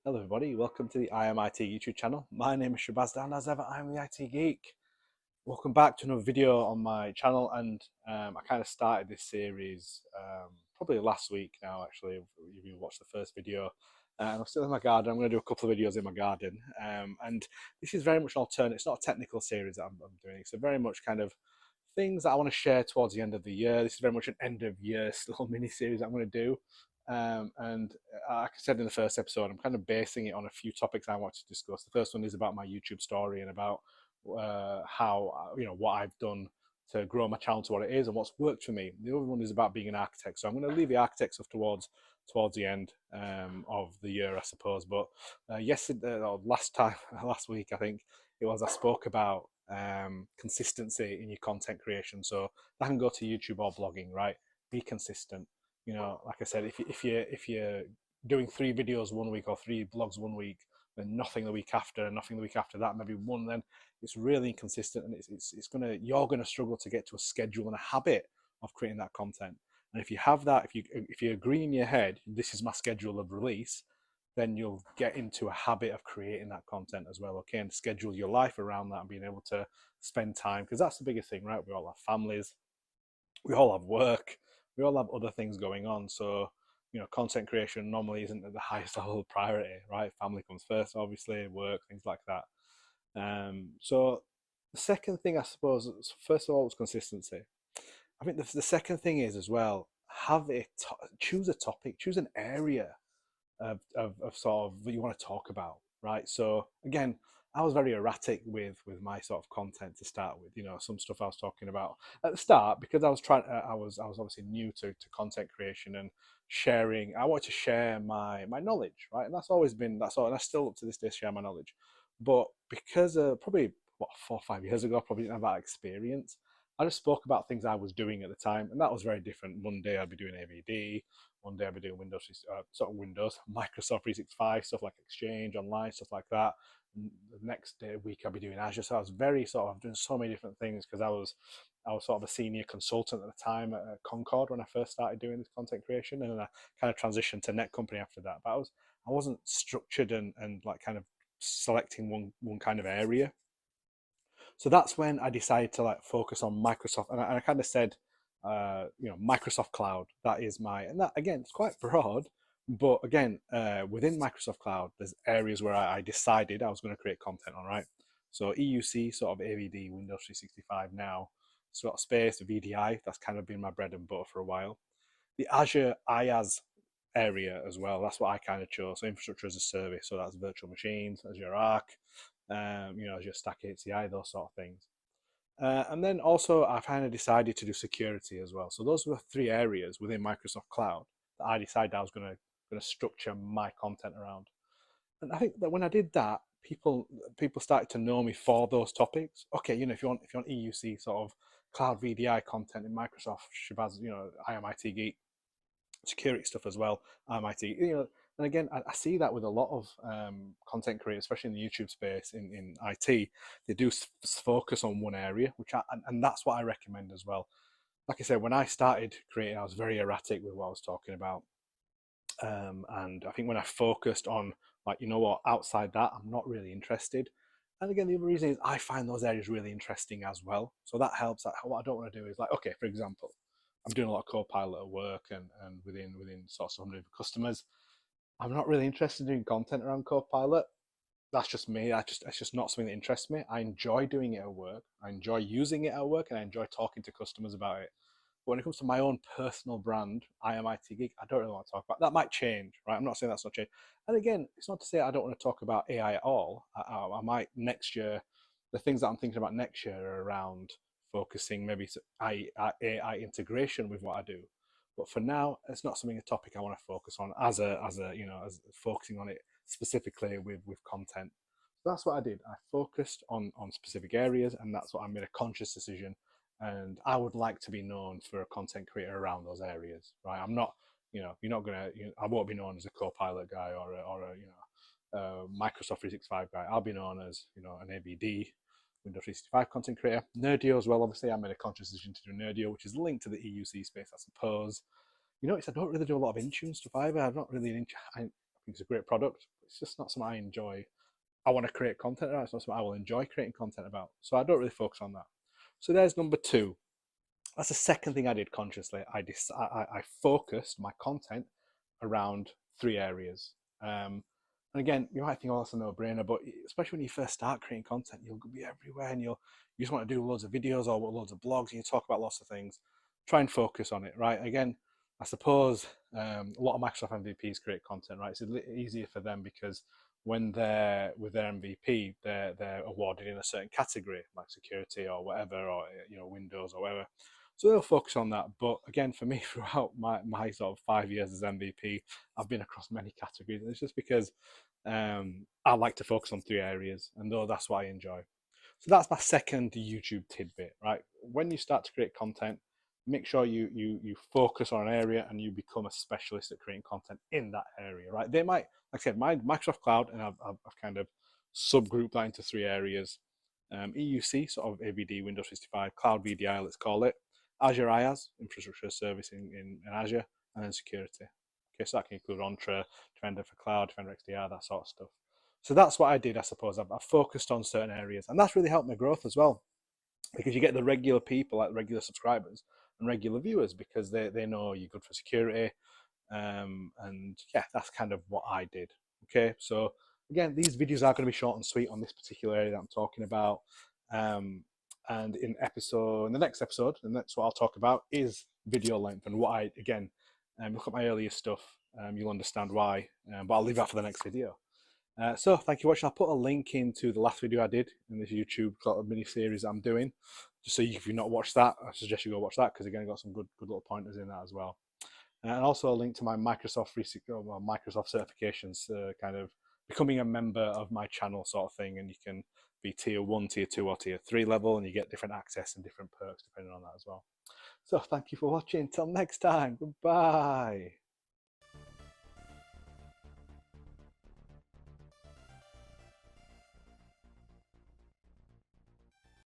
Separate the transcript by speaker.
Speaker 1: Hello everybody, welcome to the I Am IT YouTube channel. My name is Shabazz and as ever I am the IT Geek. Welcome back to another video on my channel, and I kind of started this series probably last week now actually, if you watched the first video. And I'm still in my garden. I'm going to do a couple of videos in my garden, and this is very much an alternate. It's not a technical series that I'm doing. It's a very much kind of things that I want to share towards the end of the year. This is very much an end of year little mini series I'm going to do. And like I said in the first episode, I'm kind of basing it on a few topics I want to discuss. The first one is about my YouTube story and about how what I've done to grow my channel to what it is and what's worked for me. The other one is about being an architect. So I'm going to leave the architect stuff towards the end of the year, I suppose. But yesterday, or last week, I think it was, I spoke about consistency in your content creation. So that can go to YouTube or blogging, right? Be consistent. Like I said, if you're doing 3 videos one week or 3 blogs one week, then nothing the week after, and nothing the week after that, maybe one, then it's really inconsistent, and you're gonna struggle to get to a schedule and a habit of creating that content. And if you have that, if you agree in your head, this is my schedule of release, then you'll get into a habit of creating that content as well, okay, and schedule your life around that and being able to spend time, because that's the biggest thing, right? We all have families, we all have work, we all have other things going on. So, content creation normally isn't at the highest level of priority, right? Family comes first, obviously, work, things like that. So the second thing, I suppose, first of all, was consistency. I think the second thing is as well, choose a topic, choose an area of sort of that you want to talk about, right? So again, I was very erratic with my sort of content to start with. Some stuff I was talking about at the start, because I was trying. I was obviously new to content creation and sharing. I wanted to share my knowledge, right? And that's all. And I still up to this day share my knowledge. But because probably what 4 or 5 years ago, I probably didn't have that experience. I just spoke about things I was doing at the time, and that was very different. One day I'd be doing AVD, one day I'll be doing Microsoft 365 stuff like Exchange Online, stuff like that. And the next week I'll be doing Azure. So I was very sort of doing so many different things, because I was sort of a senior consultant at the time at Concord when I first started doing this content creation, and then I kind of transitioned to Netcompany after that. But I wasn't structured and like kind of selecting one kind of area. So that's when I decided to like focus on Microsoft, and I kind of said, Microsoft Cloud. That is and that again, it's quite broad, but again, within Microsoft Cloud, there's areas where I decided I was going to create content on, right? So EUC, sort of AVD, Windows 365 now, sort of space, VDI, that's kind of been my bread and butter for a while. The Azure IaaS area as well, that's what I kind of chose. So infrastructure as a service, so that's virtual machines, Azure Arc, Azure Stack HCI, those sort of things. And then also I kind of decided to do security as well. So those were 3 areas within Microsoft Cloud that I decided I was going to structure my content around. And I think that when I did that, people started to know me for those topics. Okay, if you want EUC sort of cloud VDI content in Microsoft, Shabazz, I am IT Geek, security stuff as well, IT, and again, I see that with a lot of content creators, especially in the YouTube space in IT. They do focus on one area, and that's what I recommend as well. Like I said, when I started creating, I was very erratic with what I was talking about. And I think when I focused on, like, outside that, I'm not really interested. And again, the other reason is I find those areas really interesting as well. So that helps. What I don't want to do is, like, okay, for example, I'm doing a lot of Copilot at work, and within sort of 100 customers. I'm not really interested in doing content around Copilot. That's just me. It's just not something that interests me. I enjoy doing it at work. I enjoy using it at work, and I enjoy talking to customers about it. But when it comes to my own personal brand, I am IT Geek, I don't really want to talk about that. Might change, right? I'm not saying that's not change. And again, it's not to say I don't want to talk about AI at all. I might next year. The things that I'm thinking about next year are around focusing maybe AI integration with what I do. But for now, it's not something, a topic I want to focus on as focusing on it specifically with content. So that's what I did. I focused on specific areas, and that's what I made a conscious decision. And I would like to be known for a content creator around those areas, right? I'm not, you're not gonna, I won't be known as a Copilot guy or a Microsoft 365 guy. I'll be known as, an ABD, Windows 365 content creator. Nerdio as well, obviously. I made a conscious decision to do Nerdio, which is linked to the EUC space, I suppose. I don't really do a lot of Intune stuff either. I'm not really I think it's a great product. it's just not something I enjoy. I want to create content about. It's not something I will enjoy creating content about. So I don't really focus on that. So there's number two. That's the second thing I did consciously. I focused my content around three areas. And again, you might think, oh, that's a no-brainer, but especially when you first start creating content, you'll be everywhere and you just want to do loads of videos or loads of blogs and you talk about lots of things. Try and focus on it, right? Again, I suppose a lot of Microsoft MVPs create content, right? It's easier for them because when they're with their MVP, they're awarded in a certain category, like security or whatever, or Windows or whatever. So they'll focus on that. But again, for me, throughout my sort of 5 years as MVP, I've been across many categories. And it's just because I like to focus on three areas, and though that's what I enjoy. So that's my second YouTube tidbit, right? When you start to create content, make sure you focus on an area and you become a specialist at creating content in that area, right? They might, like I said, my Microsoft Cloud, and I've kind of subgrouped that into three areas. EUC, sort of AVD, Windows 365, Cloud VDI, let's call it. Azure IaaS, infrastructure service in Azure, and then security. Okay, so that can include Entra, Defender for Cloud, Defender XDR, that sort of stuff. So that's what I did, I suppose. I've focused on certain areas, and that's really helped my growth as well, because you get the regular people, like regular subscribers and regular viewers, because they know you're good for security. And yeah, that's kind of what I did. Okay, so again, these videos are going to be short and sweet on this particular area that I'm talking about. And in the next episode, and that's what I'll talk about, is video length and what I, again, look at my earlier stuff, you'll understand why, but I'll leave that for the next video. So thank you for watching. I'll put a link into the last video I did in this YouTube sort of mini series I'm doing, just so if you've not watched that, I suggest you go watch that, because again, I got some good little pointers in that as well. And also a link to my Microsoft certifications, kind of becoming a member of my channel sort of thing, and you can be tier 1, tier 2, or tier 3 level, and you get different access and different perks depending on that as well. So thank you for watching. Until next time, goodbye.